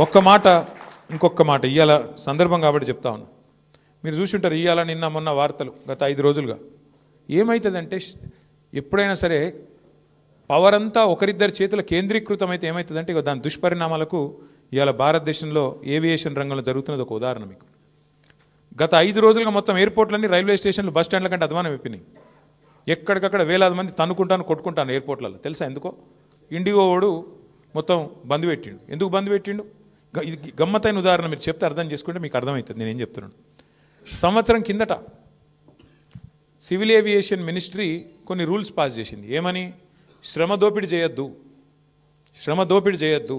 ఒక్క మాట ఇంకొక మాట ఇవాళ సందర్భం కాబట్టి చెప్తా ఉన్నా. మీరు చూసుంటారు ఇవాళ నిన్న మొన్న వార్తలు గత 5 రోజులుగా ఏమవుతుందంటే ఎప్పుడైనా సరే పవర్ అంతా ఒకరిద్దరి చేతుల కేంద్రీకృతం అయితే ఏమవుతుందంటే ఇక దాని దుష్పరిణామాలకు ఇవాళ భారతదేశంలో ఏవియేషన్ రంగంలో జరుగుతున్నది ఒక ఉదాహరణ. మీకు గత 5 రోజులుగా మొత్తం ఎయిర్పోర్ట్లన్నీ రైల్వే స్టేషన్లు బస్ స్టాండ్ల కంటే అధ్వానం అయిపోయినాయి. ఎక్కడికక్కడ వేలాది మంది తన్నుకుంటాను కొట్టుకుంటాను ఎయిర్పోర్ట్లలో. తెలుసా ఎందుకో? ఇండిగో వాడు మొత్తం బంద్ పెట్టిండు. ఎందుకు బంద్ పెట్టిండు? ఇది గమ్మత్తైన ఉదాహరణ. మీరు చెప్తే అర్థం చేసుకుంటే మీకు అర్థమవుతుంది నేనేం చెప్తున్నాను. సంవత్సరం కిందట సివిల్ ఏవియేషన్ మినిస్ట్రీ కొన్ని రూల్స్ పాస్ చేసింది. ఏమని? శ్రమ దోపిడీ చేయొద్దు,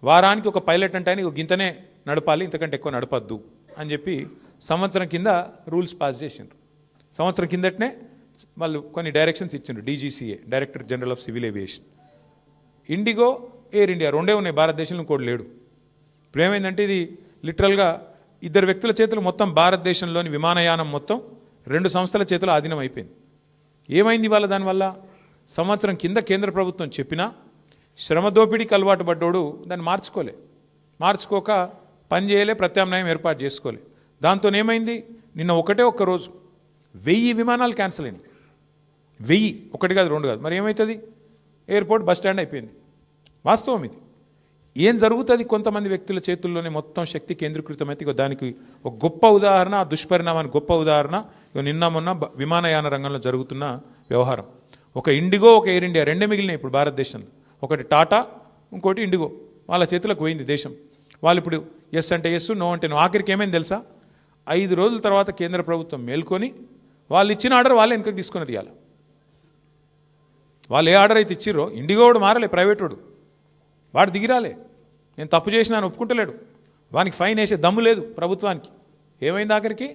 వారానికి ఒక పైలట్ అంటే ఆయన గింతనే నడపాలి, ఇంతకంటే ఎక్కువ నడపద్దు అని చెప్పి సంవత్సరం కింద రూల్స్ పాస్ చేసిండ్రు. సంవత్సరం కిందటనే వాళ్ళు కొన్ని డైరెక్షన్స్ ఇచ్చిండ్రు. DGCA, director general of civil aviation. IndiGo, air India రెండే ఉన్నాయి భారతదేశంలో, ఇంకోటి లేడు. ఇప్పుడు ఏమైందంటే ఇది లిటరల్గా 2 వ్యక్తుల చేతులు మొత్తం భారతదేశంలోని విమానయానం మొత్తం 2 సంస్థల చేతులు ఆధీనం అయిపోయింది. ఏమైంది ఇవాళ? దానివల్ల సంవత్సరం కింద కేంద్ర ప్రభుత్వం చెప్పినా శ్రమ దోపిడీకి అలవాటు పడ్డోడు దాన్ని మార్చుకోక పని చేయలే, ప్రత్యామ్నాయం ఏర్పాటు చేసుకోలే. దాంతో ఏమైంది? నిన్న ఒక్క రోజు 1000 విమానాలు క్యాన్సిల్ అయినాయి. 1000, 1 కాదు 2 కాదు. మరి ఏమవుతుంది? ఎయిర్పోర్ట్ బస్ స్టాండ్ అయిపోయింది. వాస్తవం ఇది. ఏం జరుగుతుంది? కొంతమంది వ్యక్తుల చేతుల్లోనే మొత్తం శక్తి కేంద్రీకృతమైతే ఇక దానికి ఒక గొప్ప ఉదాహరణ, ఆ దుష్పరిణామానికి గొప్ప ఉదాహరణ ఇక నిన్న మొన్న విమానయాన రంగంలో జరుగుతున్న వ్యవహారం. ఒక ఇండిగో, ఒక ఎయిర్ ఇండియా రెండే మిగిలినాయి ఇప్పుడు భారతదేశంలో. ఒకటి టాటా, ఇంకోటి ఇండిగో. వాళ్ళ చేతులకు పోయింది దేశం. వాళ్ళు ఇప్పుడు ఎస్ అంటే ఎస్, నో అంటే నో. ఆఖరికి ఏమైంది తెలుసా? 5 రోజుల తర్వాత కేంద్ర ప్రభుత్వం మేల్కొని వాళ్ళు ఇచ్చిన ఆర్డర్ వాళ్ళే వెనకకి తీసుకున్నది. ఇవ్వాలి వాళ్ళు ఏ ఆర్డర్ అయితే ఇచ్చిర్రో, ఇండిగో వాడు మారలే, ప్రైవేట్ వాడు దిగిరాలే. నేను తప్పు చేసినా అని ఒప్పుకుంటలేడు. వానికి ఫైన్ వేసే దమ్ము లేదు ప్రభుత్వానికి. ఏమైంది ఆఖరికి?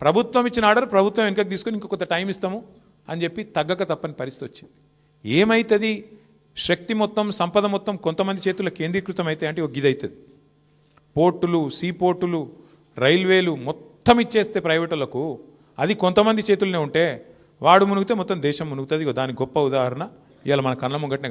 ప్రభుత్వం ఇచ్చిన ఆర్డర్ ప్రభుత్వం వెనకకి తీసుకొని ఇంకొక టైం ఇస్తాము అని చెప్పి తగ్గక తప్పని పరిస్థితి వచ్చింది. ఏమవుతుంది? శక్తి మొత్తం, సంపద మొత్తం కొంతమంది చేతుల్లో కేంద్రీకృతం అయితే అంటే ఒక గిదవుతుంది. పోర్టులు, సీ పోర్టులు, రైల్వేలు మొత్తం ఇచ్చేస్తే ప్రైవేటులకు, అది కొంతమంది చేతుల్లోనే ఉంటే వాడు మునిగితే మొత్తం దేశం మునుగుతుంది. దానికి గొప్ప ఉదాహరణ ఇవాళ మన కళ్ళ ముంగటనే